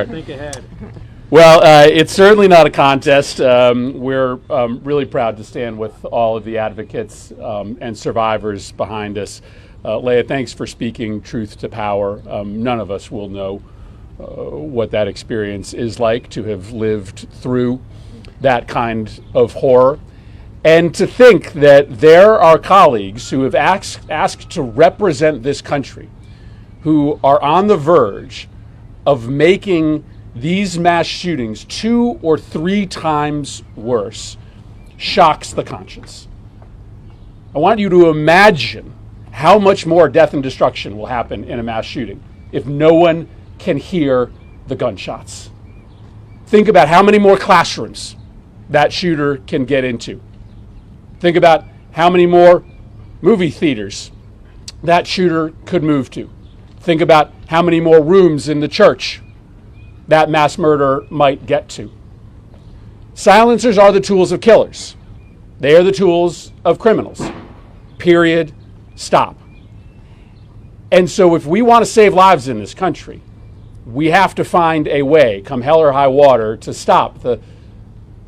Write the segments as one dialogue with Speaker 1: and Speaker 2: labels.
Speaker 1: Think ahead.
Speaker 2: Well, it's certainly not a contest. We're really proud to stand with all of the advocates and survivors behind us. Leah, thanks for speaking truth to power. None of us will know what that experience is like to have lived through that kind of horror. And to think that there are colleagues who have asked to represent this country, who are on the verge of making these mass shootings 2 or 3 times worse, shocks the conscience. I want you to imagine how much more death and destruction will happen in a mass shooting if no one can hear the gunshots. Think about how many more classrooms that shooter can get into. Think about how many more movie theaters that shooter could move to. Think about how many more rooms in the church that mass murder might get to. Silencers are the tools of killers. They are the tools of criminals. Period. Stop. And so if we want to save lives in this country, we have to find a way, come hell or high water, to stop the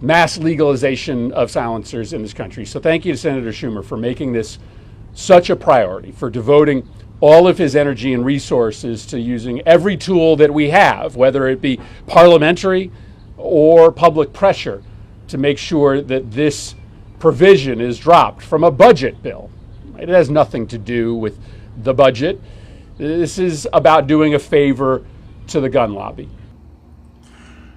Speaker 2: mass legalization of silencers in this country. So thank you to Senator Schumer for making this such a priority, for devoting all of his energy and resources to using every tool that we have, whether it be parliamentary or public pressure, to make sure that this provision is dropped from a budget bill. It has nothing to do with the budget. This is about doing a favor to the gun lobby.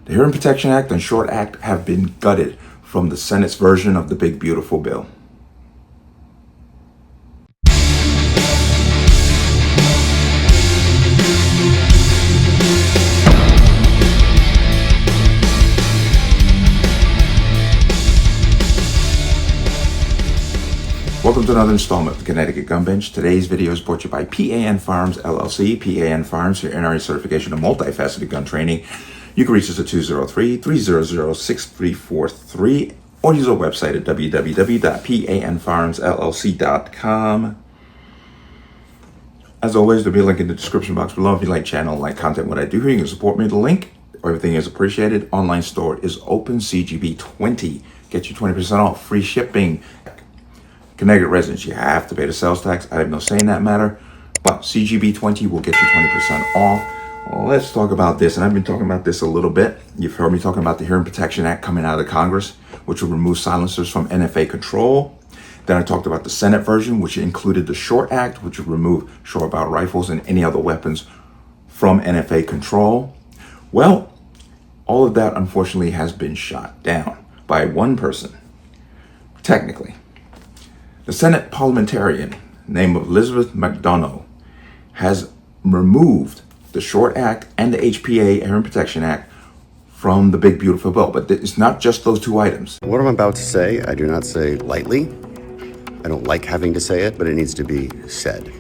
Speaker 3: The Hearing Protection Act and Short Act have been gutted from the Senate's version of the big beautiful bill. Welcome to another installment of the Connecticut Gun Bench. Today's video is brought to you by P.A.N. Firearms, LLC. P.A.N. Firearms, your NRA certification of multifaceted gun training. You can reach us at 203-300-6343 or use our website at www.panfirearmsllc.com. As always, there'll be a link in the description box below. If you like channel, like content, what I do here, you can support me with the link. Everything is appreciated. Online store is open. CGB20. Get you 20% off. Free shipping. Connecticut residents, you have to pay the sales tax. I have no say in that matter, but CGB20 will get you 20% off. Well, let's talk about this, and I've been talking about this a little bit. You've heard me talking about the Hearing Protection Act coming out of Congress, which will remove silencers from NFA control. Then I talked about the Senate version, which included the Short Act, which would remove short-barrel rifles and any other weapons from NFA control. Well, all of that, unfortunately, has been shot down by one person, technically. The Senate Parliamentarian, named Elizabeth McDonough, has removed the Short Act and the HPA, Hearing Protection Act, from the big beautiful bill. But it's not just those two items.
Speaker 4: What I'm about to say, I do not say lightly. I don't like having to say it, but it needs to be said.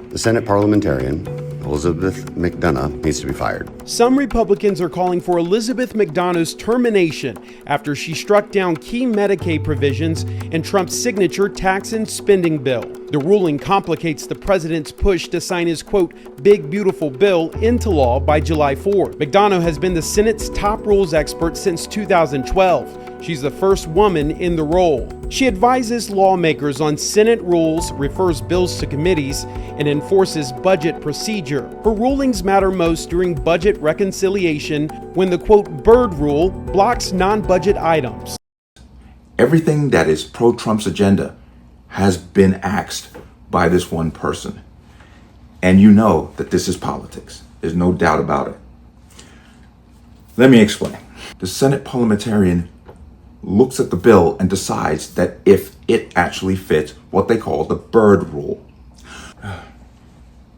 Speaker 4: The Senate Parliamentarian, Elizabeth McDonough, needs to be fired.
Speaker 1: Some Republicans are calling for Elizabeth McDonough's termination after she struck down key Medicaid provisions in Trump's signature tax and spending bill. The ruling complicates the president's push to sign his, quote, big beautiful bill into law by July 4th. McDonough has been the Senate's top rules expert since 2012. She's the first woman in the role. She advises lawmakers on Senate rules, refers bills to committees, and enforces budget procedure. Her rulings matter most during budget reconciliation when the, quote, Byrd rule blocks non-budget items.
Speaker 3: Everything that is pro-Trump's agenda has been axed by this one person. And you know that this is politics. There's no doubt about it. Let me explain. The Senate Parliamentarian looks at the bill and decides that if it actually fits what they call the Byrd rule.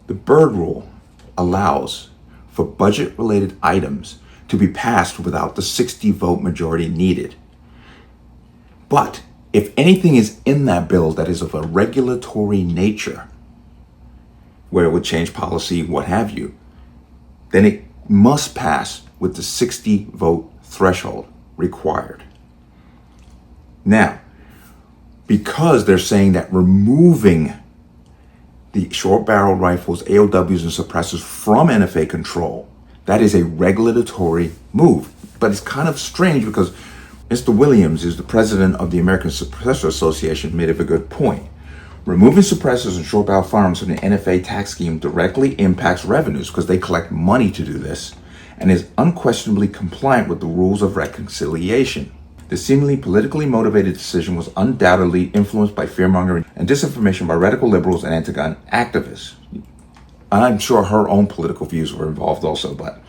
Speaker 3: The Byrd rule allows for budget-related items to be passed without the 60-vote majority needed. But if anything is in that bill that is of a regulatory nature, where it would change policy, what have you, then it must pass with the 60-vote threshold required. Now, because they're saying that removing the short barrel rifles, AOWs, and suppressors from NFA control That is a regulatory move. But it's kind of strange because Mr. Williams is the president of the American Suppressors Association, made a good point. Removing suppressors and short barrel firearms from the NFA tax scheme directly impacts revenues because they collect money to do this and is unquestionably compliant with the rules of reconciliation. The seemingly politically motivated decision was undoubtedly influenced by fear-mongering and disinformation by radical liberals and anti-gun activists. And I'm sure her own political views were involved also, but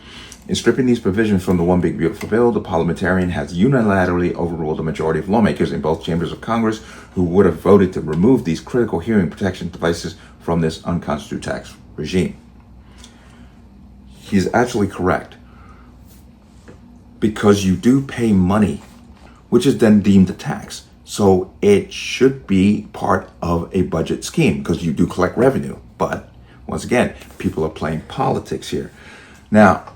Speaker 3: in stripping these provisions from the One Big Beautiful Bill, the parliamentarian has unilaterally overruled a majority of lawmakers in both chambers of Congress who would have voted to remove these critical hearing protection devices from this unconstitutional tax regime. He's actually correct, because you do pay money, which is then deemed a tax. So it should be part of a budget scheme because you do collect revenue. But once again, people are playing politics here. Now,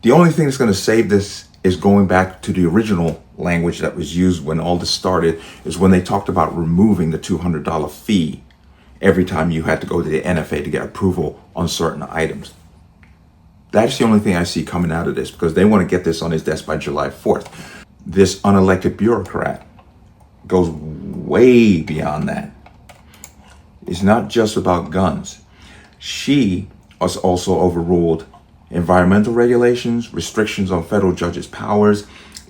Speaker 3: the only thing that's going to save this is going back to the original language that was used when all this started, is when they talked about removing the $200 fee every time you had to go to the NFA to get approval on certain items. That's the only thing I see coming out of this, because they want to get this on his desk by July 4th. This unelected bureaucrat goes way beyond that. It's not just about guns. She has also overruled environmental regulations, restrictions on federal judges' powers,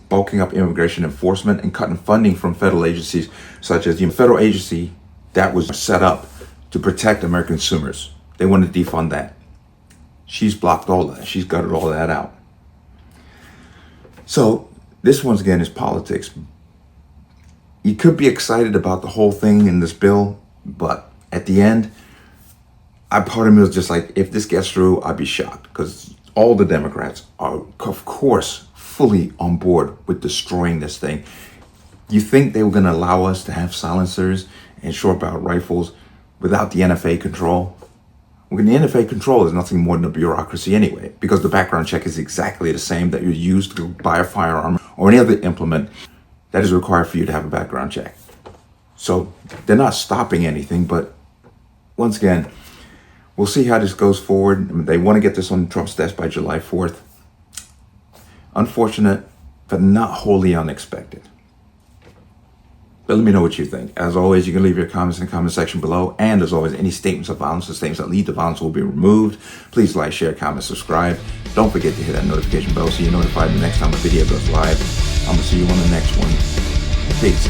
Speaker 3: bulking up immigration enforcement, and cutting funding from federal agencies such as the federal agency that was set up to protect American consumers. They want to defund that. She's blocked all that. She's gutted all that out. So this, once again, is politics. You could be excited about the whole thing in this bill, but at the end, part of me was just like, if this gets through, I'd be shocked, because all the Democrats are, of course, fully on board with destroying this thing. You think they were going to allow us to have silencers and short barrel rifles without the NFA control? When the NFA control is nothing more than a bureaucracy anyway, because the background check is exactly the same that you use to buy a firearm or any other implement that is required for you to have a background check. So they're not stopping anything, but once again, we'll see how this goes forward. They want to get this on Trump's desk by July 4th. Unfortunate, but not wholly unexpected. But let me know what you think. As always, you can leave your comments in the comment section below. And as always, any statements of violence or statements that lead to violence will be removed. Please like, share, comment, subscribe. Don't forget to hit that notification bell so you're notified the next time a video goes live. I'm going to see you on the next one. Peace.